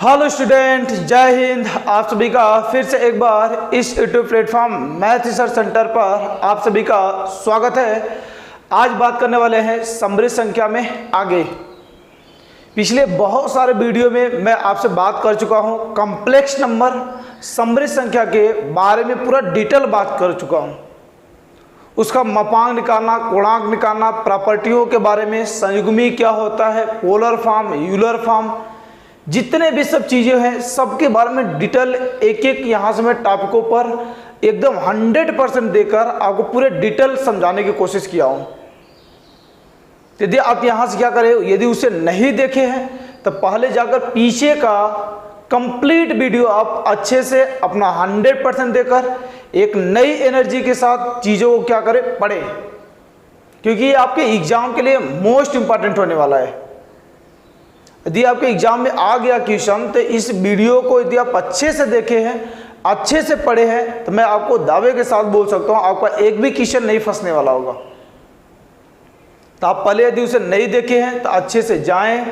Hello student, जय हिंद। आप सभी का फिर से एक बार इस YouTube platform math research centre पर आप सभी का स्वागत है। आज बात करने वाले हैं समृद्ध संख्या में आगे। पिछले बहुत सारे वीडियो में मैं आपसे बात कर चुका हूं कॉम्प्लेक्स नंबर समृद्ध संख्या के बारे में पूरा डिटेल बात कर चुका हूं। उसका मापांक निकालना, गुणांक निकालना, प्रॉपर्टियों के बारे में, संयुग्मी क्या होता है, पोलर फॉर्म, यूलर फॉर्म, जितने भी सब चीज़ें हैं सबके बारे में डिटेल एक एक यहाँ से मैं टॉपिकों पर एकदम 100% देकर आपको पूरे डिटेल समझाने की कोशिश किया हूँ। यदि आप यहाँ से क्या करें, यदि उसे नहीं देखे हैं तो पहले जाकर पीछे का कंप्लीट वीडियो आप अच्छे से अपना 100% देकर एक नई एनर्जी के साथ चीज़ों को क्या करें, पढ़ें, क्योंकि ये आपके एग्जाम के लिए मोस्ट इंपॉर्टेंट होने वाला है। यदि आपके एग्जाम में आ गया क्वेश्चन तो इस वीडियो को यदि आप अच्छे से देखे हैं, अच्छे से पढ़े हैं, तो मैं आपको दावे के साथ बोल सकता हूं आपका एक भी क्वेश्चन नहीं फंसने वाला होगा। तो आप पहले यदि उसे नहीं देखे हैं तो अच्छे से जाएं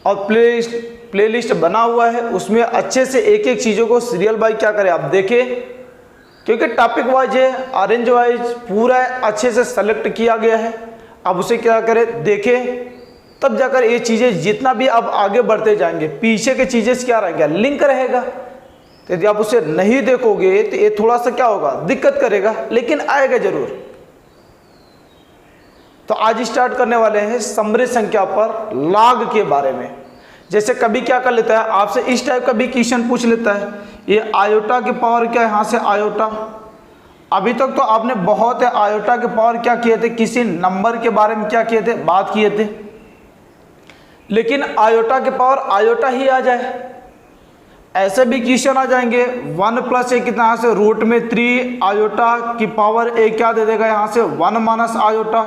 और प्लेलिस्ट बना हुआ है, उसमें अच्छे से एक एक चीज़ों को सीरियल बाई क्या करें आप देखें, क्योंकि टॉपिक वाइज है, अरेंज वाइज पूरा अच्छे से सेलेक्ट किया गया है। अब उसे क्या करें, देखें, तब जाकर ये चीज़ें जितना भी आप आगे बढ़ते जाएंगे पीछे के चीज़ें से क्या रहेगा, लिंक रहेगा। तो यदि आप उसे नहीं देखोगे तो ये थोड़ा सा क्या होगा, दिक्कत करेगा, लेकिन आएगा जरूर। तो आज स्टार्ट करने वाले हैं समृद्ध संख्या पर लॉग के बारे में। जैसे कभी क्या कर लेता है, आपसे इस टाइप का भी क्वेश्चन पूछ लेता है, ये आयोटा की पावर क्या, यहाँ से आयोटा। अभी तक तो आपने बहुत है आयोटा के पावर क्या किए थे, किसी नंबर के बारे में क्या किए थे, बात किए थे, लेकिन आयोटा के पावर आयोटा ही आ जाए। ऐसे भी क्वेश्चन आ जाएंगे 1 + a कितना, यहाँ से रूट में 3 आयोटा की पावर a क्या दे देगा, यहाँ से 1 - आयोटा।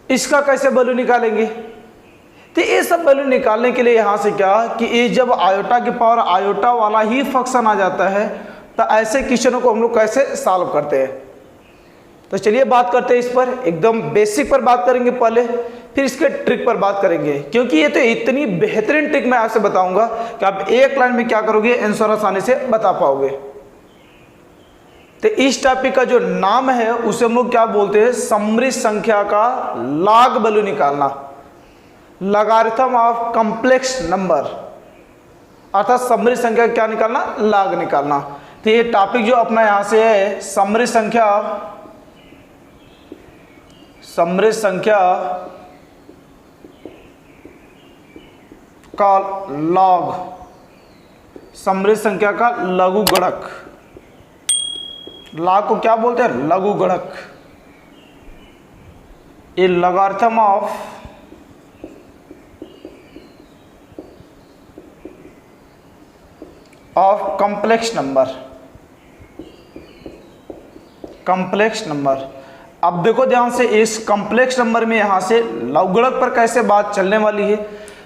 इसका कैसे वैल्यू निकालेंगे, तो ये सब वैल्यू निकालने के लिए यहाँ से क्या कि ये जब आयोटा की पावर आयोटा वाला ही फंक्शन आ जाता है तो ऐसे क्वेश्चनों को हम लोग कैसे सॉल्व करते हैं। तो चलिए बात करते हैं इस पर, एकदम बेसिक पर बात करेंगे पहले, फिर इसके ट्रिक पर बात करेंगे, क्योंकि ये तो इतनी बेहतरीन ट्रिक मैं आपसे बताऊंगा कि आप एक लाइन में क्या करोगे, आंसर आसानी से बता पाओगे। तो इस टॉपिक का जो नाम है उसे हम लोग क्या बोलते हैं, समृद्ध संख्या का लॉग वैल्यू निकालना, लॉगरिथम ऑफ कॉम्प्लेक्स नंबर, अर्थात समृद्ध संख्या क्या निकालना, लॉग निकालना। तो ये टॉपिक जो अपना यहाँ से है समृद्ध संख्या का लॉग, समृद्ध संख्या का लघु गुणक। लॉग को क्या बोलते हैं, लघु गुणक। ये लॉगरिथम ऑफ कॉम्प्लेक्स नंबर। अब देखो ध्यान से, इस कॉम्प्लेक्स नंबर में यहाँ से लघु गुणक पर कैसे बात चलने वाली है।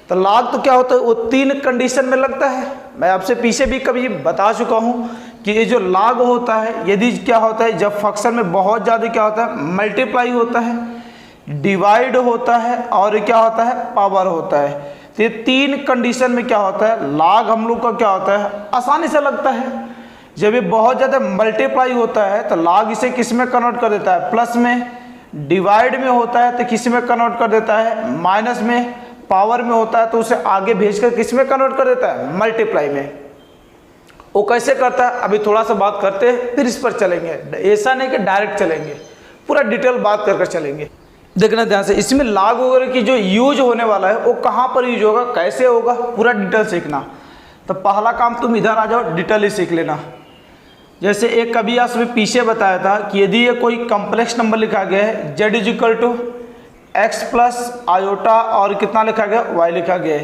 तो लॉग तो क्या होता है, वो 3 कंडीशन में लगता है। मैं आपसे पीछे भी कभी बता चुका हूँ कि ये जो लॉग होता है, यदि क्या होता है, जब फंक्शन में बहुत ज़्यादा क्या होता है, मल्टीप्लाई होता है, डिवाइड होता है और क्या होता है, पावर होता है। तो ये 3 कंडीशन में क्या होता है, लॉग हम लोग का क्या होता है, आसानी से लगता है। जब ये बहुत ज़्यादा मल्टीप्लाई होता है तो लॉग इसे किस में कन्वर्ट कर देता है, प्लस में। डिवाइड में होता है तो किस में कन्वर्ट कर देता है, माइनस में। पावर में होता है तो उसे आगे भेजकर किस में कन्वर्ट कर देता है, मल्टीप्लाई में। वो कैसे करता है अभी थोड़ा सा बात करते हैं, फिर इस पर चलेंगे। ऐसा नहीं कि डायरेक्ट चलेंगे, पूरा डिटेल बात कर चलेंगे। देखना ध्यान से, इसमें लॉग वगैरह की जो यूज होने वाला है वो कहाँ पर यूज होगा, कैसे होगा, पूरा डिटेल सीखना। तो पहला काम तुम इधर आ जाओ, डिटेल ही सीख लेना। जैसे एक कभी आपने पीछे बताया था कि यदि ये कोई कॉम्प्लेक्स नंबर लिखा गया है, z = x + आयोटा और कितना लिखा गया, y लिखा गया है,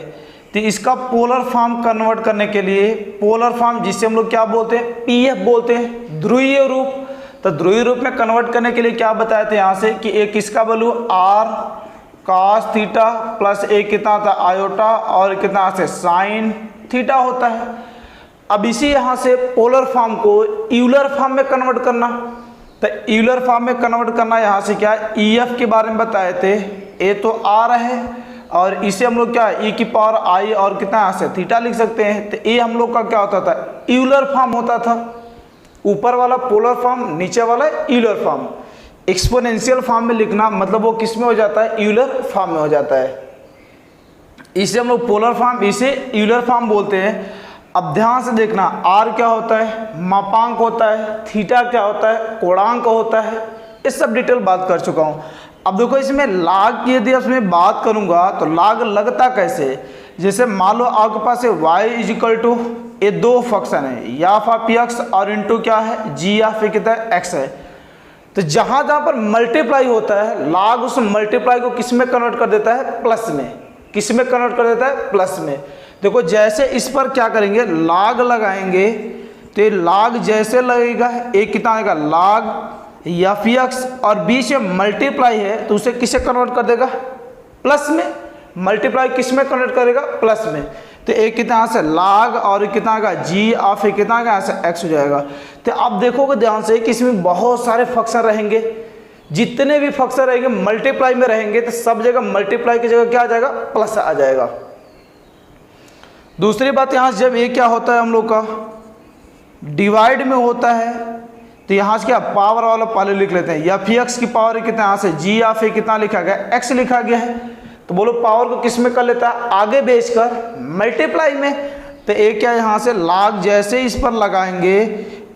तो इसका पोलर फॉर्म कन्वर्ट करने के लिए, पोलर फॉर्म जिसे हम लोग क्या बोलते हैं, pf बोलते हैं, ध्रुवीय रूप। तो ध्रुवीय रूप में कन्वर्ट करने के लिए क्या बताए थे यहाँ से कि एक इसका value r cos theta plus एक कितना था, आयोटा और कितना से sin थीटा होता है। अब इसी यहाँ से पोलर फॉर्म को यूलर फॉर्म में कन्वर्ट करना, तो यूलर फॉर्म में कन्वर्ट करना यहाँ से क्या, EF के बारे में बताए थे, ए तो आर है और इसे हम लोग क्या e की पावर i और कितना यहाँ से थीटा लिख सकते हैं। तो ये हम लोग का क्या होता था, यूलर फॉर्म होता था। ऊपर वाला पोलर फॉर्म, नीचे वाला यूलर फॉर्म। एक्सपोनेंशियल फॉर्म में लिखना मतलब वो किस में हो जाता है, यूलर फॉर्म में हो जाता है। इसे हम लोग पोलर फॉर्म, इसे यूलर फॉर्म बोलते हैं। अब ध्यान से देखना, r क्या होता है, मापांक होता है, थीटा क्या होता है, कोणांक होता है। इस सब डिटेल बात कर चुका हूँ। अब देखो इसमें लाग की यदि इसमें बात करूँगा तो लाग लगता कैसे, जैसे मान लो आपके पास है y इज इक्वल टू, ये दो फंक्शन है, या ऑफ x और इंटू क्या है g ऑफ कितना x है। तो जहाँ जहाँ पर मल्टीप्लाई होता है लाग उस मल्टीप्लाई को किस में कन्वर्ट कर देता है, प्लस में। किस में कन्वर्ट कर देता है, प्लस में। देखो जैसे इस पर क्या करेंगे, लाग लगाएंगे तो लाग जैसे लगेगा, एक कितना आएगा लाग एफ एक्स, और बीच में मल्टीप्लाई है तो उसे किसे कन्वर्ट कर देगा, प्लस में। मल्टीप्लाई किस में कन्वर्ट करेगा, प्लस में। तो एक कितना यहाँ से लाग और कितना आएगा जी ऑफ कितना आएगा यहाँ से एक्स हो जाएगा। तो आप देखोगे ध्यान से कि इसमें बहुत सारे फंक्शन रहेंगे, जितने भी फंक्शन रहेंगे मल्टीप्लाई में रहेंगे तो सब जगह मल्टीप्लाई की जगह क्या आ जाएगा, प्लस आ जाएगा। दूसरी बात यहाँ से जब ये क्या होता है हम लोग का डिवाइड में होता है तो यहाँ से क्या पावर वाला पहले लिख लेते हैं, एफ एक्स की पावर कितना यहाँ से जी ऑफ कितना लिखा गया, एक्स लिखा गया है। तो बोलो पावर को किस में कर लेता है, आगे भेजकर मल्टीप्लाई में। तो एक क्या यहाँ से लाग जैसे इस पर लगाएंगे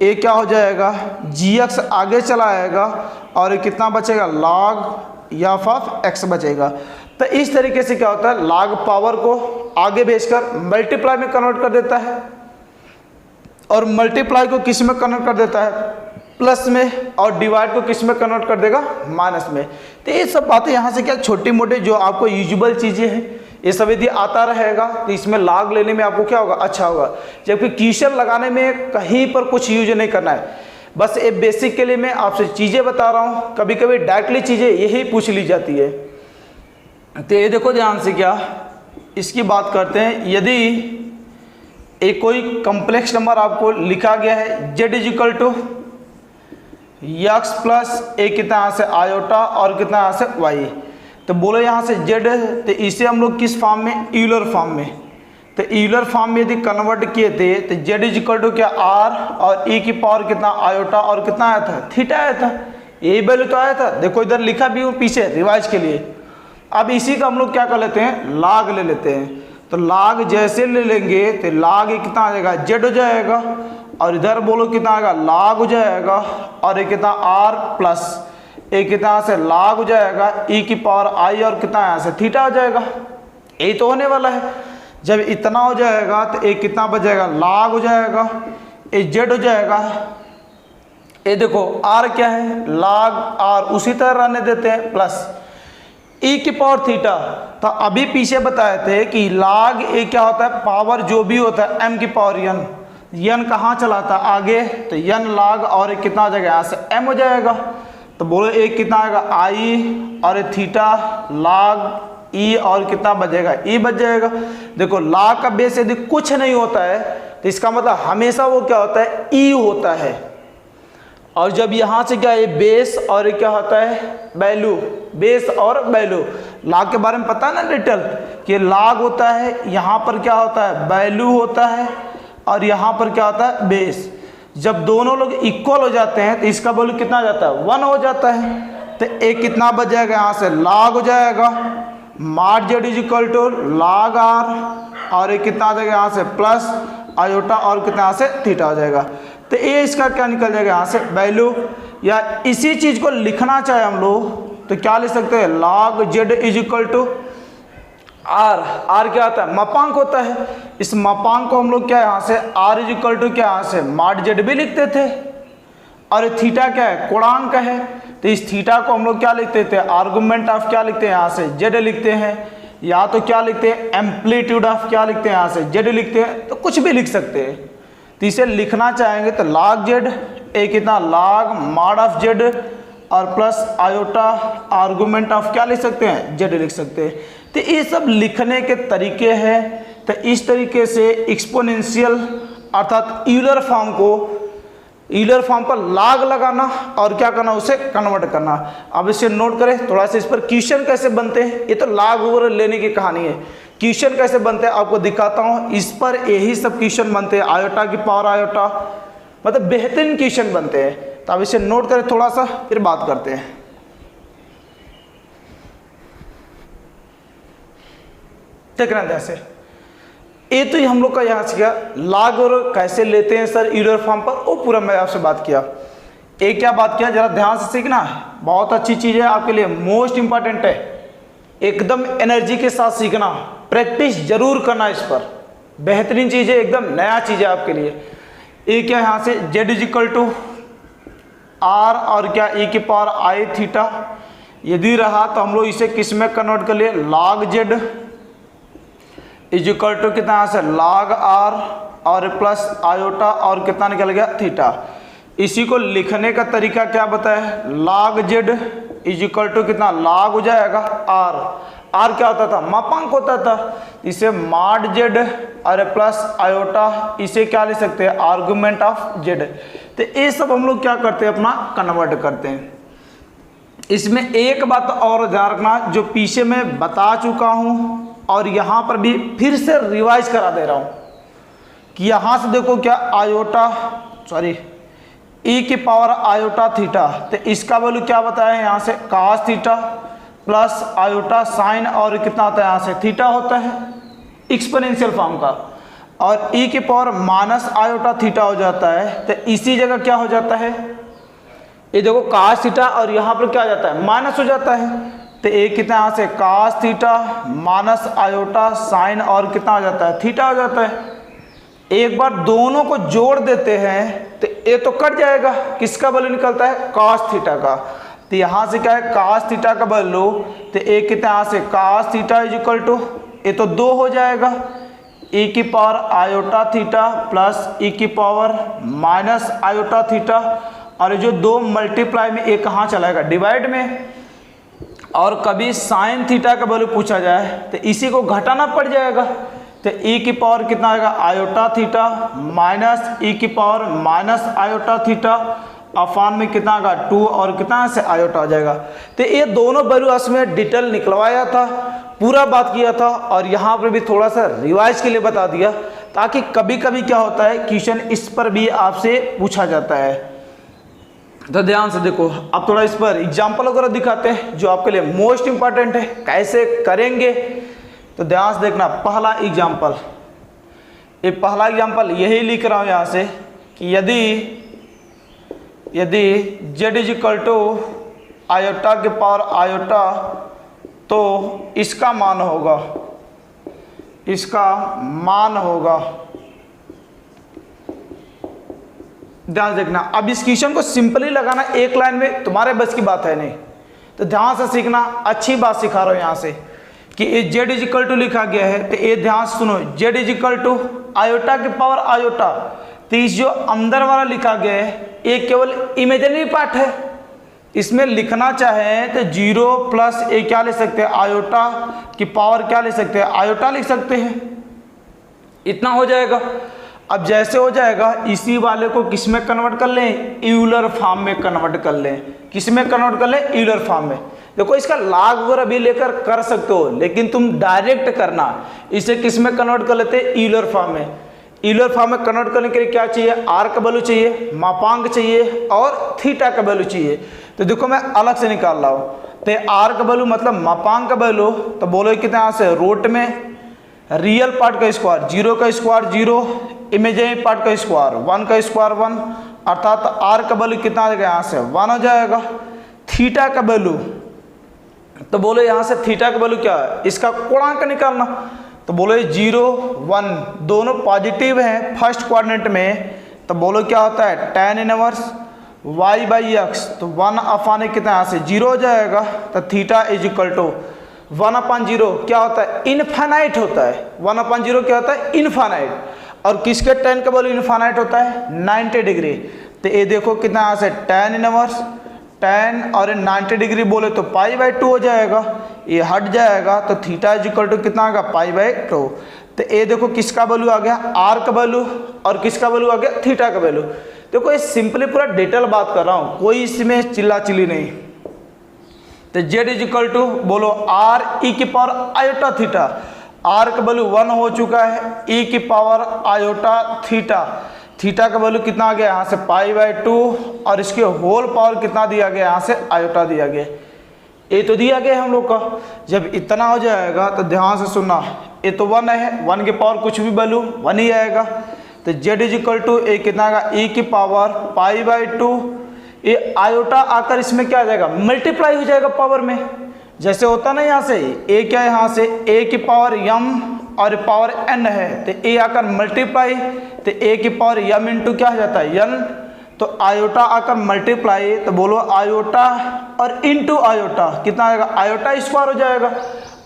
एक क्या हो जाएगा, जी एक्स आगे चला आएगा और कितना बचेगा, लाग एफ ऑफ एक्स बचेगा। तो इस तरीके से क्या होता है, लाग पावर को आगे भेजकर मल्टीप्लाई में कन्वर्ट कर देता है और मल्टीप्लाई को किस में कन्वर्ट कर देता है, प्लस में, और डिवाइड को किस में कन्वर्ट कर देगा, माइनस में। तो ये सब बातें यहाँ से क्या छोटी मोटी जो आपको यूजुअल चीज़ें हैं ये सब यदि आता रहेगा तो इसमें लाग लेने में आपको क्या होगा, अच्छा होगा। जबकि क्वेश्चन लगाने में कहीं पर कुछ यूज नहीं करना है, बस ये बेसिक के लिए मैं आपसे चीज़ें बता रहा हूँ। कभी कभी डायरेक्टली चीज़ें यही पूछ ली जाती है। तो ये देखो ध्यान से क्या इसकी बात करते हैं। यदि एक कोई कॉम्प्लेक्स नंबर आपको लिखा गया है z is equal to x plus एक कितना यहाँ से आयोटा और कितना यहाँ से y, तो बोलो यहाँ से z है तो इसे हम लोग किस फॉर्म में, यूलर फॉर्म में। तो यूलर फॉर्म में यदि कन्वर्ट किए थे तो z इज इक्वल टू क्या r और e की पावर कितना आयोटा और कितना आया था, थीटा आया था। यही वैल्यू तो आया था, देखो इधर लिखा भी हूँ पीछे रिवाइज के लिए। अब इसी का हम लोग क्या कर लेते हैं, लाग ले लेते हैं। तो लाग जैसे ले लेंगे तो लाग कितना आ जाएगा, z हो जाएगा, और इधर बोलो कितना आएगा, लाग हो जाएगा, और एक कितना r प्लस एक कितना से लाग हो जाएगा e की पावर i और कितना यहाँ से थीटा हो जाएगा। यही तो होने वाला है। जब इतना हो जाएगा तो एक कितना बच जाएगा, लाग हो जाएगा, एक z हो जाएगा। ये देखो r क्या है, लाग r, उसी तरह रहने देते हैं, प्लस e की पावर थीटा। तो अभी पीछे बताए थे कि लाग ए क्या होता है, पावर जो भी होता है m की पावर n कहाँ चलाता है आगे, तो n लाग और एक कितना आ जाएगा यहाँ से m हो जाएगा। तो बोलो एक कितना आएगा i और एक थीटा लाग e और कितना बचेगा, e बच जाएगा। देखो लाग का बेस यदि कुछ नहीं होता है तो इसका मतलब हमेशा वो क्या होता है, e होता है। और जब यहाँ से क्या है बेस और क्या होता है वैल्यू, बेस और वैल्यू। लाग के बारे में पता है ना डिटेल कि लाग होता है, यहाँ पर क्या होता है वैल्यू होता है, और यहाँ पर क्या होता है बेस। जब दोनों लोग इक्वल हो जाते हैं तो इसका वैल्यू कितना आ जाता है, 1 हो जाता है। तो एक कितना बच जाएगा यहाँ से, लाग हो जाएगा, माड जेड इज इक्वल टू लाग आर, और एक कितना आ जाएगा यहाँ से प्लस आयोटा और कितना यहाँ से थीटा हो जाएगा। तो ये इसका क्या निकल जाएगा यहाँ से वैल्यू। या इसी चीज़ को लिखना चाहे हम लोग तो क्या लिख सकते हैं, log z is equal to r. R क्या होता है, मापांक होता है। इस मापांक को हम लोग क्या यहाँ से आर इज इक्वल टू क्या यहाँ से माड जेड भी लिखते थे, और थीटा क्या है, कोणांक है। तो इस थीटा को हम लोग क्या लिखते थे, आर्गुमेंट ऑफ क्या लिखते हैं यहाँ से जेड लिखते हैं, या तो क्या लिखते हैं एम्पलीट्यूड ऑफ क्या लिखते हैं यहाँ से जेड लिखते हैं, तो कुछ भी लिख सकते हैं। तो इसे लिखना चाहेंगे तो लॉग जेड एक कितना लॉग मॉड ऑफ जेड और प्लस आयोटा आर्गुमेंट ऑफ क्या लिख सकते हैं, जेड लिख सकते हैं। तो ये सब लिखने के तरीके हैं। तो इस तरीके से एक्सपोनेंशियल अर्थात यूलर फॉर्म को यूलर फॉर्म पर लाग लगाना और क्या करना, उसे कन्वर्ट करना। अब इसे नोट करें थोड़ा सा, इस पर क्वेश्चन कैसे बनते हैं, ये तो लाग ओवर लेने की कहानी है। क्वेश्चन कैसे बनते हैं आपको दिखाता हूँ, इस पर यही सब क्वेश्चन बनते हैं, आयोटा की पावर आयोटा, मतलब बेहतरीन क्वेश्चन बनते हैं। तो अब इसे नोट करें थोड़ा सा, फिर बात करते हैं। देखना जैसे ये तो हम लोग का यहाँ से क्या लाग और कैसे लेते हैं सर यूलर फॉर्म पर, वो पूरा मैं आपसे बात किया। एक क्या बात किया, जरा ध्यान से सीखना है, बहुत अच्छी चीज़ है आपके लिए, मोस्ट इंपॉर्टेंट है, एकदम एनर्जी के साथ सीखना, प्रैक्टिस जरूर करना इस पर, बेहतरीन चीज़ है, एकदम नया चीज़ है आपके लिए। ये क्या यहाँ से z इजिकल टू आर और क्या e की पावर आई थीटा, यदि रहा तो हम लोग इसे किस में कन्वर्ट कर लिए, log z इजिकल टू कितना यहाँ से log r और प्लस आयोटा और कितना निकल गया थीटा। इसी को लिखने का तरीका क्या बताया, log z इजिकल टू कितना log हो जाएगा r क्या होता था, मापांक होता था, इसे मॉड z और प्लस आयोटा, इसे क्या ले सकते हैं, आर्गुमेंट ऑफ z। तो ये सब हम लोग क्या करते हैं, अपना कन्वर्ट करते हैं। इसमें एक बात और ध्यान रखना, जो पीछे मैं बता चुका हूँ और यहाँ पर भी फिर से रिवाइज करा दे रहा हूँ कि यहाँ से देखो क्या आयोटा e की पावर आयोटा थीटा, तो इसका वैल्यू क्या बताया यहाँ से cos theta plus iota sine और कितना होता है यहाँ से थीटा होता है एक्सपोनेंशियल फॉर्म का, और e की पावर माइनस आयोटा थीटा हो जाता है। तो इसी जगह क्या हो जाता है, ये देखो cos थीटा और यहाँ पर क्या हो जाता है, माइनस हो जाता है। तो एक कितना यहाँ से cos theta minus iota sine और कितना हो जाता है थीटा हो जाता है। एक बार दोनों को जोड़ देते हैं तो ये तो कट जाएगा, किसका वैल्यू निकलता है, cos थीटा का। तो यहाँ से क्या है cos थीटा का वैल्यू, तो एक कितना यहाँ से cos theta is equal to, ये तो 2 हो जाएगा, e की power iota theta plus e की पावर माइनस आयोटा थीटा, और जो 2 मल्टीप्लाई में ये कहाँ चलाएगा, डिवाइड में। और कभी साइन थीटा का वैल्यू पूछा जाए तो इसी को घटाना पड़ जाएगा, तो e की पावर कितना आएगा आयोटा थीटा माइनस e की power minus iota theta upon में कितना आएगा 2 और कितना से आयोटा हो जाएगा। तो ये दोनों वैल्यू उसमें डिटेल निकलवाया था, पूरा बात किया था, और यहाँ पर भी थोड़ा सा रिवाइज के लिए बता दिया, ताकि कभी कभी क्या होता है क्वेश्चन इस पर भी आपसे पूछा जाता है। तो ध्यान से देखो, अब थोड़ा इस पर एग्जाम्पल वगैरह दिखाते हैं जो आपके लिए मोस्ट इंपॉर्टेंट है, कैसे करेंगे। तो ध्यान से देखना, पहला एग्जाम्पल, ये पहला एग्जाम्पल यही लिख रहा हूँ यहाँ से कि यदि z इजिकल टू आयोटा के पावर आयोटा, तो इसका मान होगा, ध्यान देखना। अब इस क्वेश्चन को सिंपली लगाना एक लाइन में तुम्हारे बस की बात है नहीं, तो ध्यान से सीखना, अच्छी बात सिखा रहा हूँ यहाँ से कि ये z इजिकल टू लिखा गया है, तो ये ध्यान से सुनो, z इजिकल टू आयोटा की पावर आयोटा, तो इस जो अंदर वाला लिखा गया है ये केवल इमेजिनरी पार्ट है, इसमें लिखना चाहे तो 0 प्लस ए क्या ले सकते हैं, आयोटा की पावर क्या ले सकते हैं, आयोटा लिख सकते हैं, इतना हो जाएगा। अब जैसे हो जाएगा इसी वाले को किस में कन्वर्ट कर लें, यूलर फॉर्म में कन्वर्ट कर लें। किस में कन्वर्ट कर लें, यूलर फॉर्म में। देखो इसका लाग वगैरह भी लेकर कर सकते हो, लेकिन तुम डायरेक्ट करना, इसे किस में कन्वर्ट कर लेते हैं, यूलर फॉर्म में। यूलर फॉर्म में कन्वर्ट करने के लिए क्या चाहिए, आर का वैल्यू चाहिए, मापांक चाहिए और थीटा का वैल्यू चाहिए। तो देखो मैं अलग से निकाल रहा हूँ, तो आर का वैल्यू मतलब मापांक का वैल्यू, तो बोलो कितना यहाँ से रूट में रियल पार्ट का स्क्वायर 0 का स्क्वायर 0, इमेजिनरी पार्ट का स्क्वायर 1 का स्क्वायर 1, अर्थात आर का वैल्यू कितना आ जाएगा, यहाँ से 1 हो जाएगा। थीटा का वैल्यू, तो बोलो यहाँ से थीटा का वैल्यू क्या है, इसका कोणांक निकालना, तो बोलो 0 1 दोनों पॉजिटिव हैं फर्स्ट क्वाड्रेंट में, तो बोलो क्या होता है tan inverse y by x, तो 1 अपान कितना यहाँ से 0 हो जाएगा। तो थीटा इज इक्वल टू 1/0 क्या होता है, इनफाइनाइट होता है। 1/0 क्या होता है, इनफाइनाइट, और किसके tan का वैल्यू इनफाइनाइट होता है 90 डिग्री। तो ये देखो कितना यहाँ से tan इनवर्स, tan और 90 डिग्री बोले तो π/2 हो जाएगा, ये हट जाएगा, तो थीटा इज इक्वल टू कितना आएगा π/2। तो ये देखो किसका वैल्यू आ गया, आर का वैल्यू, और किसका वैल्यू आ गया, थीटा का वैल्यू। देखो ये सिंपली पूरा डिटेल बात कर रहा हूँ, कोई इसमें चिल्ला चिल्ली नहीं। तो z इज इक्वल टू बोलो r e की पावर आयोटा थीटा, r का वैल्यू 1 हो चुका है, e की पावर आयोटा थीटा, थीटा का वैल्यू कितना आ गया यहाँ से π/2 और इसके होल पावर कितना दिया गया यहाँ से आयोटा दिया गया। ये तो दिया गया हम लोग का। जब इतना हो जाएगा तो ध्यान से सुनना, ये तो 1 है, 1 के पावर कुछ भी वैल्यू 1 ही आएगा। तो z इज इक्वल टू ए कितना आएगा e की पावर π/2, ये आयोटा आकर इसमें क्या आ जाएगा मल्टीप्लाई हो जाएगा पावर में, जैसे होता ना यहाँ से a क्या है यहाँ से a की पावर m और पावर n है, तो a आकर मल्टीप्लाई, तो a की पावर m इंटू क्या हो जाता है n, तो आयोटा आकर मल्टीप्लाई, तो बोलो आयोटा और इंटू आयोटा कितना आएगा आयोटा स्क्वायर हो जाएगा,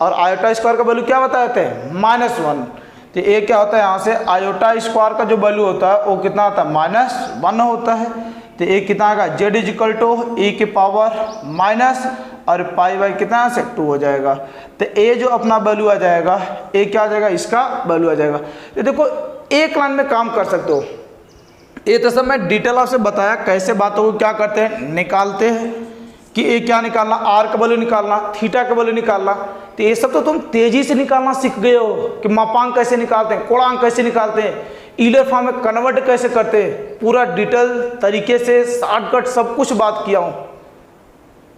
और आयोटा स्क्वायर का वैल्यू क्या बताते हैं -1। तो ये क्या होता है यहाँ से आयोटा स्क्वायर का जो वैल्यू होता है वो कितना होता है -1 होता है। तो ये कितना आएगा z is equal to e की पावर माइनस और π/2 कितना से 2 हो जाएगा। तो ए जो अपना वैल्यू आ जाएगा, ए क्या आ जाएगा इसका वैल्यू आ जाएगा। तो देखो एक लाइन में काम कर सकते हो, ये तो सब मैं डिटेल आपसे बताया कैसे बातों को क्या करते हैं निकालते हैं, कि ए क्या निकालना आर का वैल्यू निकालना, थीटा का वैल्यू निकालना। तो ये सब तो तुम तेजी से निकालना सीख गए हो कि मापांक कैसे निकालते हैं, कोणांक कैसे निकालते हैं, ईलर फॉर्म में कन्वर्ट कैसे करते हैं, पूरा डिटेल तरीके से शॉर्टकट सब कुछ बात किया हूँ।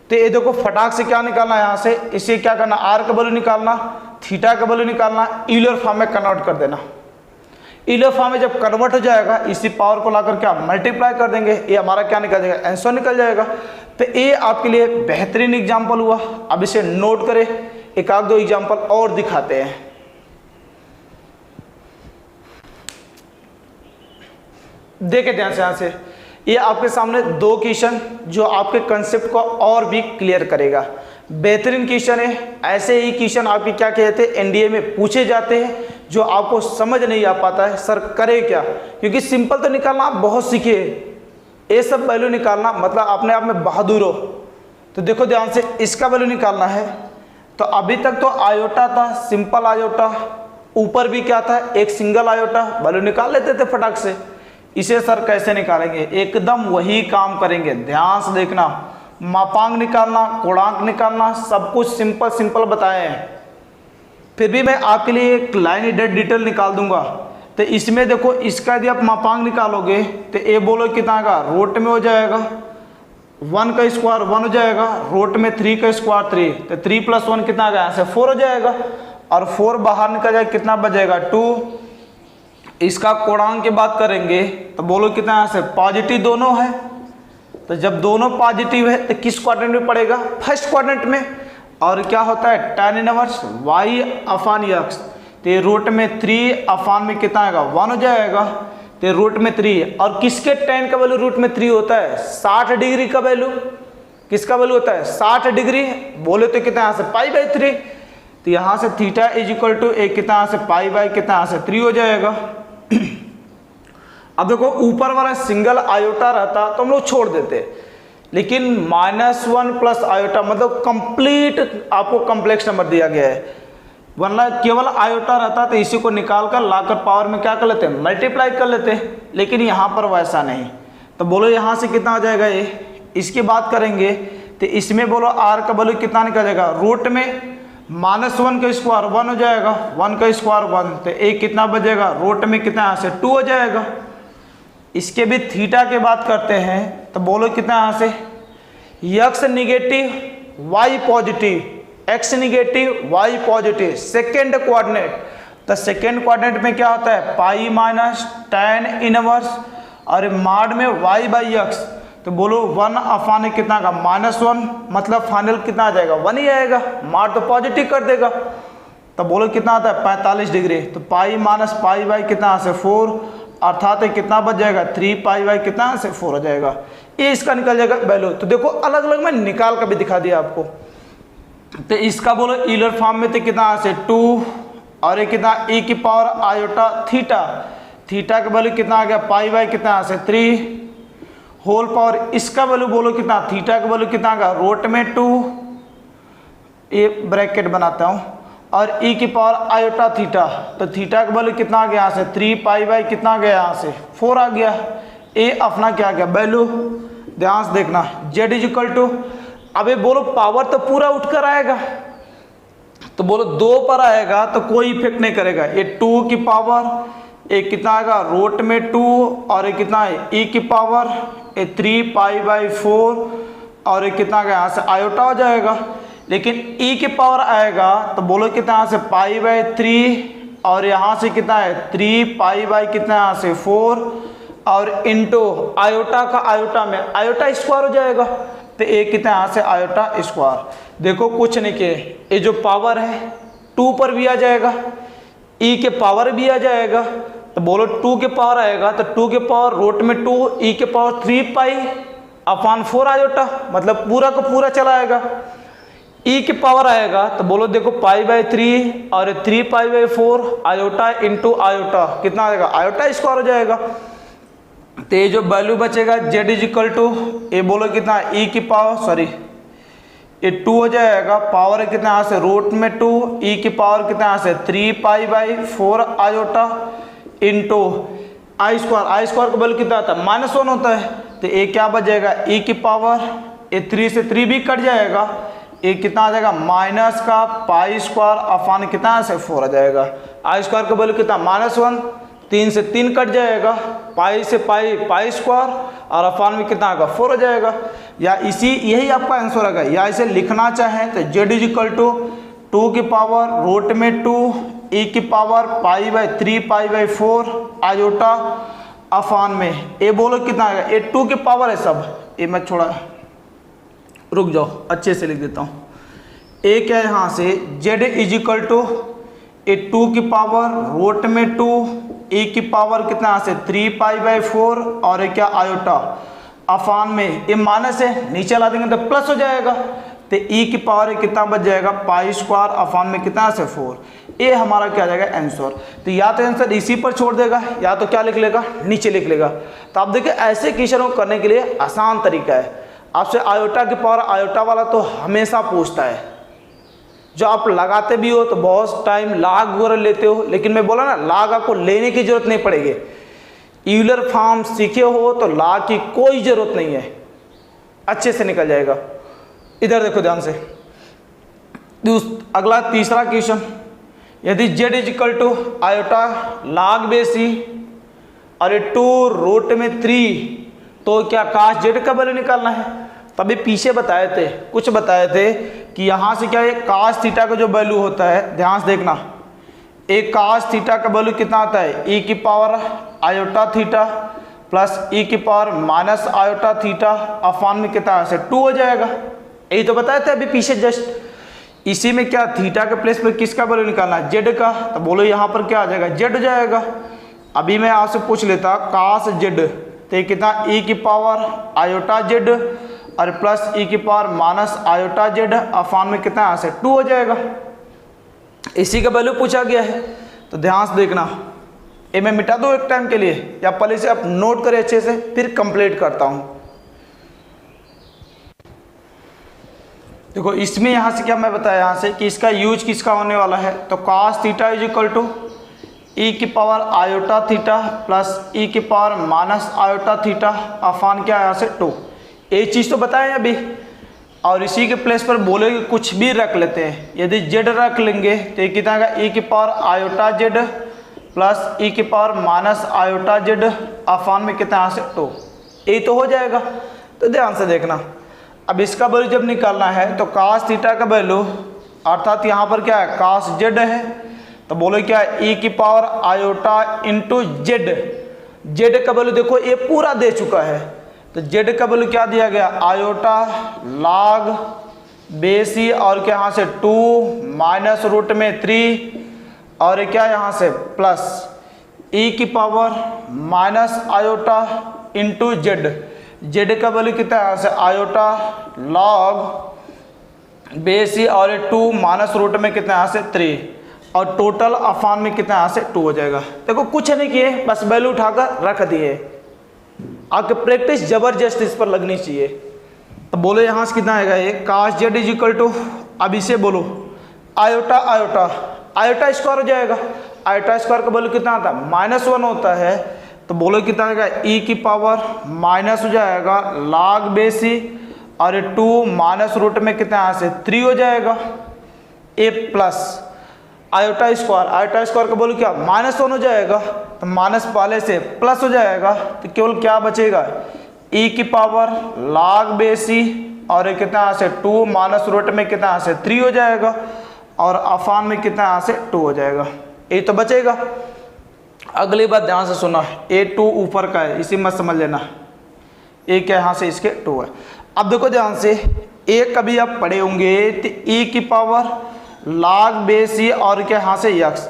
तो ये देखो फटाक से क्या निकालना है यहाँ से, इसे क्या करना आर का वैल्यू निकालना, थीटा का वैल्यू निकालना, ईलर फॉर्म में कन्वर्ट कर देना। ईलर फॉर्म में जब कन्वर्ट हो जाएगा इसी पावर को लाकर क्या मल्टीप्लाई कर देंगे, ये हमारा क्या निकल जाएगा आंसर निकल जाएगा। तो ये आपके लिए बेहतरीन एग्जाम्पल हुआ। अब इसे नोट करें, एक आध दो एग्जाम्पल और दिखाते हैं। देखे ध्यान से यहाँ से, ये आपके सामने 2 क्वेश्चन जो आपके कंसेप्ट को और भी क्लियर करेगा। बेहतरीन क्वेश्चन है, ऐसे ही क्वेश्चन आपके क्या कहते हैं एनडीए में पूछे जाते हैं, जो आपको समझ नहीं आ पाता है सर करे क्या, क्योंकि सिंपल तो निकालना आप बहुत सीखे, ये सब वैल्यू निकालना मतलब अपने आप में बहादुर हो। तो देखो ध्यान से, इसका वैल्यू निकालना है। तो अभी तक तो आयोटा था, सिंपल आयोटा, ऊपर भी क्या था एक सिंगल आयोटा, वैल्यू निकाल लेते थे फटाक से। इसे सर कैसे निकालेंगे, एकदम वही काम करेंगे, ध्यान से देखना। मापांक निकालना, कोणांक निकालना, सब कुछ सिंपल सिंपल बताए हैं। फिर भी मैं आपके लिए एक लाइन डिटेल निकाल दूंगा। तो इसमें देखो, इसका यदि आप मापांक निकालोगे तो ए बोलो कितना आएगा, रूट में हो जाएगा 1 का स्क्वायर 1 हो जाएगा, रूट में 3 का स्क्वायर 3, तो 3 + 1 कितना आ गया यहाँ से 4 हो जाएगा, और 4 बाहर निकल जाएगा कितना बचेगा 2। इसका कोणांक की बात करेंगे तो बोलो कितना यहाँ से पॉजिटिव दोनों है। तो जब दोनों पॉजिटिव है तो किस क्वाड्रेंट में पड़ेगा, फर्स्ट क्वाड्रेंट में। और क्या होता है tan इनवर्स y/x, तो रूट में 3 अपान में कितना आएगा 1 हो जाएगा, तो रूट में 3। और किसके tan का वैल्यू रूट में 3 होता है 60 डिग्री का वैल्यू, किसका वैल्यू होता है 60 डिग्री, बोले तो कितना यहाँ से π/3। तो यहाँ से थीटा इज इक्वल टू एक कितना यहाँ से कितना यहाँ से 3 हो जाएगा। अब देखो ऊपर वाला सिंगल आयोटा रहता तो हम लोग छोड़ देते, लेकिन -1 प्लस आयोटा मतलब कंप्लीट आपको कॉम्प्लेक्स नंबर दिया गया है, वरना केवल आयोटा रहता तो इसी को निकाल कर लाकर पावर में क्या कर लेते हैं मल्टीप्लाई कर लेते, लेकिन यहाँ पर वैसा नहीं। तो बोलो यहाँ से कितना आ जाएगा ये, इसकी बात करेंगे तो इसमें बोलो आर का वैल्यू कितना निकल जाएगा, रूट में -1 का स्क्वायर 1 हो जाएगा, 1 का स्क्वायर 1, तो एक कितना बचेगा रूट में कितना यहाँ से 2 हो जाएगा। इसके भी थीटा की बात करते हैं तो बोलो कितना यहाँ से x negative y positive, x negative y positive, second coordinate. तो सेकेंड कोऑर्डिनेट में क्या होता है पाई माइनस tan इनवर्स और माड में y/x, तो बोलो 1 अपान कितना का -1, मतलब फाइनल कितना आ जाएगा 1 ही आएगा, माड तो पॉजिटिव कर देगा। तो बोलो कितना आता है 45 डिग्री, तो पाई माइनस पाई कितना से 4, अर्थात कितना बच जाएगा 3π/ कितना से 4 हो जाएगा। ये इसका निकल जाएगा वैल्यू। तो देखो अलग अलग मैं निकाल कर भी दिखा दिया आपको। तो इसका बोलो ईलर फॉर्म में तो कितना से 2 और ये कितना e की पावर आयोटा थीटा, थीटा का वैल्यू कितना आ गया π/ कितना से 3 होल पावर। इसका वैल्यू बोलो कितना, थीटा का वैल्यू कितना आ गया रूट में 2, ये ब्रैकेट बनाता हूँ, और e की पावर आयोटा थीटा, तो थीटा का वैल्यू कितना आ गया यहाँ से 3π/ कितना आ गया यहाँ से 4 आ गया। ए अपना क्या क्या वैल्यू, ध्यान से देखना, जेड इज इक्वल टू, अबे बोलो पावर तो पूरा उठकर आएगा, तो बोलो 2 पर आएगा तो कोई इफेक्ट नहीं करेगा। ये 2 की पावर, एक कितना आएगा रूट में 2, और एक कितना है e की पावर, ये 3π/4, और एक कितना यहाँ से आयोटा हो जाएगा। लेकिन e की पावर आएगा तो बोलो कितना यहाँ से π/3, और यहाँ से कितना है 3π/ कितना यहाँ से 4, और इंटू आयोटा का आयोटा में आयोटा स्क्वायर हो जाएगा, तो एक कितना यहाँ से आयोटा स्क्वायर। देखो कुछ नहीं किए, ये जो पावर है 2 पर भी आ जाएगा, e के पावर भी आ जाएगा, तो बोलो 2 के पावर आएगा तो 2 के पावर रूट में 2, e के पावर 3π/4 आयोटा, मतलब पूरा का पूरा चला आएगा। e के पावर आएगा तो बोलो देखो π/3 और 3π/4 आयोटा इंटू आयोटा कितना आएगा आयोटा स्क्वायर हो जाएगा। तो ये जो वैल्यू बचेगा z इज इक्वल टू, ये बोलो कितना e की पावर, सॉरी ये 2 हो जाएगा, पावर कितना यहाँ से रूट में 2, e की पावर कितना यहाँ से 3π/4 आयोटा इंटू आई स्क्वायर का वैल्यू कितना आता है -1 होता है, तो ये क्या बचेगा e की पावर, ये 3 से 3 भी कट जाएगा, ये कितना आ जाएगा माइनस का π² कितना से 4 आ जाएगा। आई स्क्वायर का वैल्यू कितना -1, 3 से 3 कट जाएगा, पाई से π² और अफान में कितना आएगा 4 हो जाएगा। या यही आपका आंसर आएगा, या इसे लिखना चाहें तो z इज इक्वल टू 2 की पावर रूट में 2, e की पावर π/3π/4 आयोटा अफान में, ये बोलो कितना आएगा, ये 2 की पावर है सब, ये मैं छोड़ा रुक जाओ अच्छे से लिख देता हूँ। ए क्या है यहाँ से z इज इक्वल टू, ये 2 की पावर रूट में 2, e की पावर कितना यहाँ से 3π/4 और ये क्या आयोटा अफान में, ये माइनस है नीचे ला देंगे तो प्लस हो जाएगा, तो e की पावर कितना बच जाएगा π² अफान में कितना से 4। ये हमारा क्या जाएगा आंसर। तो या तो आंसर इसी पर छोड़ देगा या तो क्या लिख लेगा नीचे लिख लेगा। तो आप देखिए ऐसे क्वेश्चन को करने के लिए आसान तरीका है, आपसे आयोटा की पावर आयोटा वाला तो हमेशा पूछता है, जो आप लगाते भी हो तो बहुत टाइम लाग वगैरह लेते हो, लेकिन मैं बोला ना लाग आपको लेने की जरूरत नहीं पड़ेगी, यूलर फॉर्म सीखे हो तो लाग की कोई जरूरत नहीं है, अच्छे से निकल जाएगा। इधर देखो ध्यान से, अगला तीसरा क्वेश्चन, यदि z is equal to iota log बेसी और 2 रूट में 3, तो क्या काश z का वैल्यू निकालना है। तभी पीछे बताए थे, कुछ बताए थे कि यहाँ से क्या है काश थीटा का जो वैल्यू होता है, ध्यान से देखना, एक काश थीटा का वैल्यू कितना आता है e की power iota theta plus e की power minus iota theta upon में कितना है 2 हो जाएगा। यही तो बताए थे अभी पीछे जस्ट। इसी में क्या थीटा के प्लेस पर किसका वैल्यू निकालना है z का, तो बोलो यहाँ पर क्या आ जाएगा z हो जाएगा। अभी मैं आपसे पूछ लेता काश z, तो ये कितना e की पावर आयोटा z और प्लस e की power minus iota z upon में कितना यहाँ से 2 हो जाएगा। इसी का वैल्यू पूछा गया है, तो ध्यान से देखना, ये मैं मिटा दूँ एक टाइम के लिए या पहले से आप नोट करें अच्छे से, फिर कंप्लीट करता हूँ। देखो इसमें यहाँ से क्या मैं बताया यहाँ से कि इसका यूज किसका होने वाला है, तो cos theta is equal to e की power iota theta plus e की power minus iota theta upon क्या यहाँ से 2। ये चीज़ तो बताएं अभी, और इसी के प्लेस पर बोले कि कुछ भी रख लेते हैं, यदि z रख लेंगे तो ये कितना आएगा e की power iota z plus e की power minus iota z upon में कितना यहाँ से 2, ये तो हो जाएगा। तो ध्यान से देखना, अब इसका वैल्यू जब निकालना है तो cos थीटा का वैल्यू अर्थात यहाँ पर क्या है cos z है, तो बोलो क्या e की पावर आयोटा इंटू z का वैल्यू देखो ये पूरा दे चुका है, तो z का वैल्यू क्या दिया गया आयोटा log बेसी और क्या यहाँ से 2 माइनस रूट में 3 और क्या यहाँ से प्लस e की power minus iota into z का वैल्यू कितना है यहाँ से आयोटा log बेसी और 2 माइनस रूट में कितना यहाँ से 3 और टोटल अफान में कितना यहाँ से 2 हो जाएगा। देखो कुछ नहीं किए, बस वैल्यू उठाकर रख दिए, आपके प्रैक्टिस जबरदस्त इस पर लगनी चाहिए। तो बोलो यहाँ से कितना आएगा ये cos z is equal to, अब इसे बोलो आयोटा स्क्वायर हो जाएगा। आयोटा स्क्वायर का वैल्यू कितना आता है -1 होता है, तो बोलो कितना आएगा, ई की पावर माइनस हो जाएगा log बेस ई, और ये 2 माइनस रूट में कितना यहाँ से 3 हो जाएगा, ए प्लस आयोटा स्क्वायर का बोलो क्या -1 हो जाएगा, तो माइनस वाले से प्लस हो जाएगा, तो केवल क्या बचेगा, ई की पावर log बेस ई, और ये कितना यहाँ से 2 माइनस रूट में कितना यहाँ से 3 हो जाएगा, और अफान में कितना यहाँ से 2 हो जाएगा, ये तो बचेगा। अगली बात ध्यान से सुना, A2 ऊपर का है, इसी मत समझ लेना, ए क्या यहाँ से इसके 2 है। अब देखो ध्यान से, ए कभी आप पढ़े होंगे तो ई की पावर log बेस ई, और क्या यहाँ से x,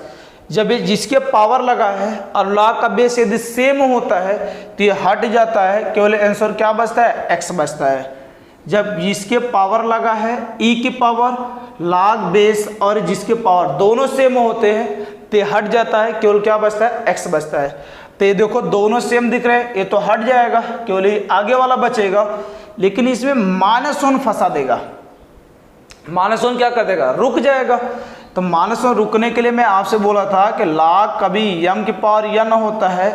जब ये जिसके पावर लगा है और log का बेस यदि सेम होता है तो ये हट जाता है, केवल आंसर क्या बचता है, x बचता है। जब जिसके पावर लगा है ई की पावर log बेस और जिसके पावर दोनों सेम होते हैं तो ये हट जाता है, केवल क्या बचता है, x बचता है। तो ये देखो दोनों सेम दिख रहे हैं, ये तो हट जाएगा, केवल ये आगे वाला बचेगा, लेकिन इसमें -1 फंसा देगा। -1 क्या कर देगा, रुक जाएगा। तो -1 रुकने के लिए मैं आपसे बोला था कि log कभी m की पावर n होता है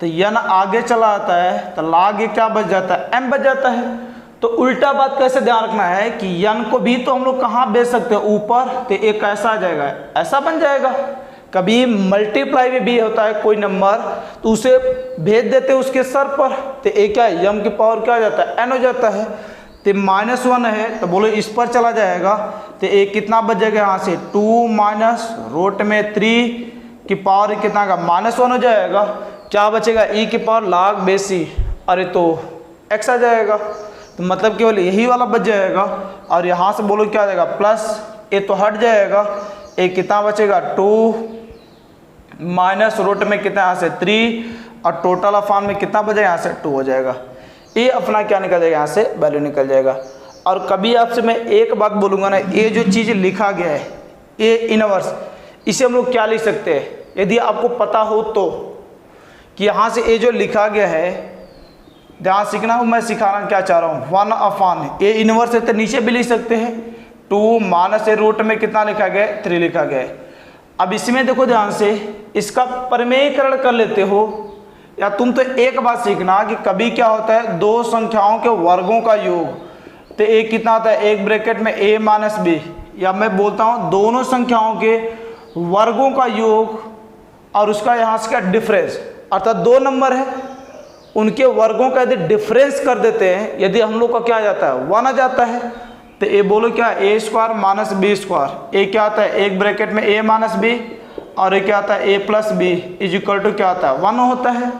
तो n आगे चला आता है, तो log ये क्या बच जाता है, m बच जाता है। तो उल्टा बात कैसे ध्यान रखना है कि n को भी तो हम लोग कहाँ भेज सकते हैं, ऊपर, तो एक ऐसा आ जाएगा, ऐसा बन जाएगा। कभी मल्टीप्लाई में भी होता है कोई नंबर, तो उसे भेज देते हैं उसके सर पर, तो एक क्या है, m की पावर क्या हो जाता है, n हो जाता है। तो -1 है, तो बोलो इस पर चला जाएगा, तो एक कितना बच जाएगा यहाँ से, 2 माइनस रूट में 3 की पावर कितना का -1 हो जाएगा, क्या बचेगा, ई की पावर log बेस ई, अरे तो x आ जाएगा। तो मतलब केवल यही वाला बच जाएगा, और यहाँ से बोलो क्या आ जाएगा, प्लस ए तो हट जाएगा, एक कितना बचेगा, 2 माइनस रूट में कितना यहाँ से 3, और टोटल अफान में कितना बचेगा, यहाँ से 2 हो जाएगा। ये अपना क्या निकल जाएगा, यहाँ से वैल्यू निकल जाएगा। और कभी आपसे मैं एक बात बोलूँगा ना, ये जो चीज़ लिखा गया है ए इनवर्स, इसे हम लोग क्या लिख सकते हैं, यदि आपको पता हो तो, कि यहाँ से ये जो लिखा गया है, ध्यान सीखना हो, मैं सिखाना क्या चाह रहा हूँ, 1 अफान ए इनवर्स है तो नीचे भी लिख सकते हैं, 2 माइनस ए रूट में कितना लिखा गया है, 3 लिखा गया है। अब इसमें देखो ध्यान से, इसका प्रमेयीकरण कर लेते हो, या तुम तो एक बात सीखना कि कभी क्या होता है, दो संख्याओं के वर्गों का योग, तो एक कितना होता है, एक ब्रैकेट में a माइनस बी, या मैं बोलता हूँ दोनों संख्याओं के वर्गों का योग और उसका यहाँ से क्या डिफरेंस, अर्थात 2 नंबर है उनके वर्गों का यदि डिफरेंस कर देते हैं, यदि हम लोग का क्या आ जाता है, 1 आ जाता है, तो ए बोलो क्या, ए स्क्वायर माइनस बी स्क्वायर, ए क्या आता है, एक ब्रैकेट में a माइनस बी, और ये क्या आता है, a plus b is equal to क्या आता है, 1 होता है।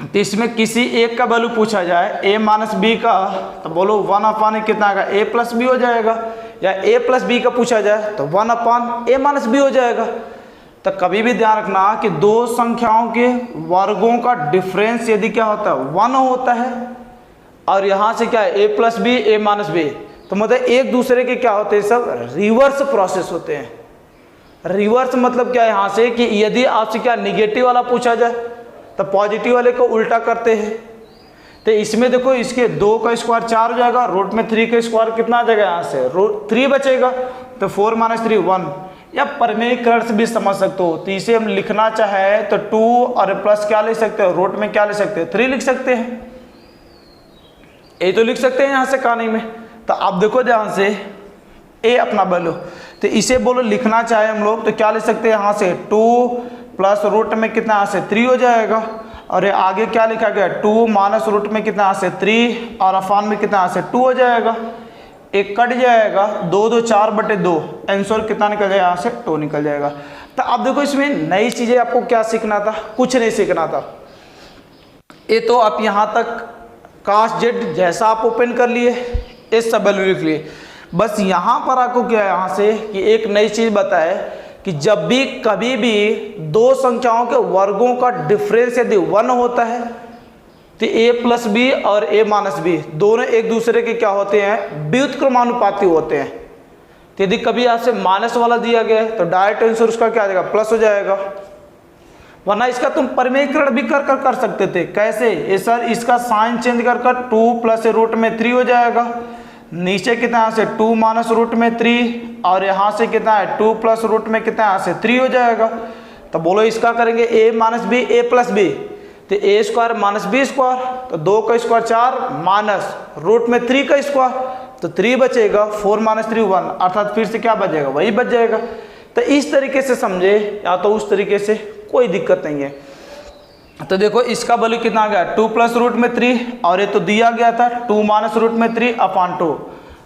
तो इसमें किसी एक का वैल्यू पूछा जाए a माइनस बी का, तो बोलो 1 अपान कितना आएगा, a प्लस बी हो जाएगा, या a प्लस बी का पूछा जाए तो 1 अपान a माइनस बी हो जाएगा। तो कभी भी ध्यान रखना कि दो संख्याओं के वर्गों का डिफरेंस यदि क्या होता है, 1 होता है, और यहाँ से क्या है, a plus b a minus b, तो मतलब एक दूसरे के क्या होते हैं, सब रिवर्स प्रोसेस होते हैं। रिवर्स मतलब क्या है, यहाँ से कि यदि आपसे क्या निगेटिव वाला पूछा जाए तो पॉजिटिव वाले को उल्टा करते हैं। तो इसमें देखो, इसके 2 का स्क्वायर 4 हो जाएगा, रूट में 3 का स्क्वायर कितना आ जाएगा, यहाँ से 3 बचेगा, तो 4 माइनस 3 1, या प्रमेयीकरण से भी समझ सकते हो। तो इसे हम लिखना चाहे तो 2 और प्लस क्या ले सकते हो, रूट में क्या ले सकते हैं, 3 लिख सकते हैं, ये तो लिख सकते हैं यहाँ से कहानी में। तो आप देखो ध्यान से, ए अपना वैल्यू, तो इसे बोलो लिखना चाहे हम लोग तो क्या ले सकते हैं, यहाँ से 2 प्लस रूट में कितना, यहाँ से 3 हो जाएगा, और ये आगे क्या लिखा गया, 2 माइनस रूट में कितना, यहाँ से 3, और अफान में कितना, यहाँ से 2 हो जाएगा, एक कट जाएगा, 2 2 4/2, आंसर कितना निकल जाएगा, यहाँ से 2 निकल जाएगा। तो अब देखो इसमें नई चीज़ें आपको क्या सीखना था, कुछ नहीं सीखना था। ये तो आप यहाँ तक कास्ट जेड जैसा आप ओपन कर लिए, इस सब वैल्यू लिख लिए, बस यहाँ पर आपको क्या है, यहाँ से कि एक नई चीज़ बताए कि जब भी कभी भी दो संख्याओं के वर्गों का डिफरेंस यदि 1 होता है तो a प्लस बी और a माइनस बी दोनों एक दूसरे के क्या होते हैं, व्युत्क्रमानुपाती होते हैं। तो यदि कभी आपसे माइनस वाला दिया गया है तो डायरेक्ट आंसर उसका क्या आ जाएगा, प्लस हो जाएगा। वरना इसका तुम प्रमेयीकरण भी कर सकते थे। कैसे, ये सर इसका साइन चेंज कर 2 प्लस रूट में 3 हो जाएगा, नीचे कितना, यहाँ से 2 माइनस रूट में 3, और यहाँ से कितना है 2 प्लस रूट में कितना, यहाँ से 3 हो जाएगा। तो बोलो इसका करेंगे a minus b a plus b, तो a square minus b square, तो 2 का स्क्वायर 4 माइनस रूट में 3 का स्क्वायर, तो 3 बचेगा, 4 माइनस 3 1, अर्थात फिर से क्या बच जाएगा, वही बच जाएगा। तो इस तरीके से समझे या तो उस तरीके से, कोई दिक्कत नहीं है। तो देखो इसका वैल्यू कितना आ गया, 2 प्लस रूट में 3, और ये तो दिया गया था 2 माइनस रूट में 3 अपॉन 2,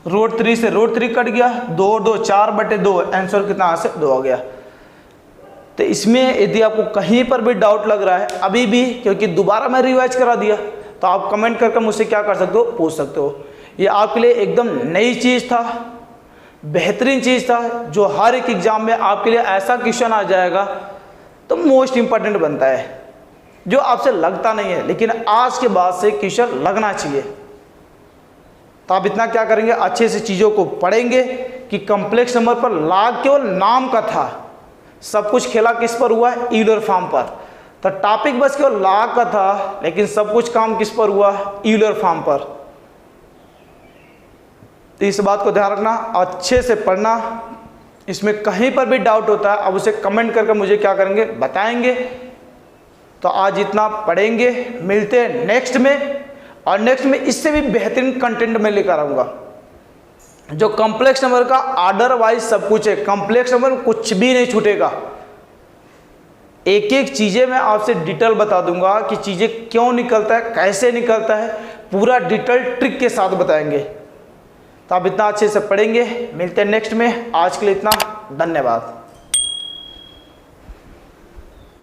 रूट 3 से रूट 3 कट गया, 2 2 4 बटे 2, आंसर कितना आ से 2 आ गया। तो इसमें यदि आपको कहीं पर भी डाउट लग रहा है अभी भी, क्योंकि दोबारा मैं रिवाइज करा दिया, तो आप कमेंट करके मुझसे क्या कर सकते हो, पूछ सकते हो। ये आपके लिए एकदम नई चीज़ था, बेहतरीन चीज़ था, जो हर एक एग्जाम में आपके लिए ऐसा क्वेश्चन आ जाएगा तो मोस्ट इंपॉर्टेंट बनता है, जो आपसे लगता नहीं है, लेकिन आज के बाद से क्वेश्चन लगना चाहिए। तो आप इतना क्या करेंगे, अच्छे से चीज़ों को पढ़ेंगे कि कॉम्प्लेक्स नंबर पर लाग केवल नाम का था, सब कुछ खेला किस पर हुआ है, यूलर फॉर्म पर। तो टॉपिक बस केवल लाग का था, लेकिन सब कुछ काम किस पर हुआ, यूलर फॉर्म पर। तो इस बात को ध्यान रखना, अच्छे से पढ़ना, इसमें कहीं पर भी डाउट होता है अब उसे कमेंट करके मुझे क्या करेंगे, बताएंगे। तो आज इतना पढ़ेंगे, मिलते हैं नेक्स्ट में, और नेक्स्ट में इससे भी बेहतरीन कंटेंट मैं लेकर आऊँगा, जो कॉम्प्लेक्स नंबर का आर्डर वाइज सब कुछ है, कॉम्प्लेक्स नंबर में कुछ भी नहीं छूटेगा। एक एक चीज़ें मैं आपसे डिटेल बता दूंगा कि चीज़ें क्यों निकलता है, कैसे निकलता है, पूरा डिटेल ट्रिक के साथ बताएंगे। तो आप इतना अच्छे से पढ़ेंगे, मिलते हैं नेक्स्ट में, आज के लिए इतना, धन्यवाद।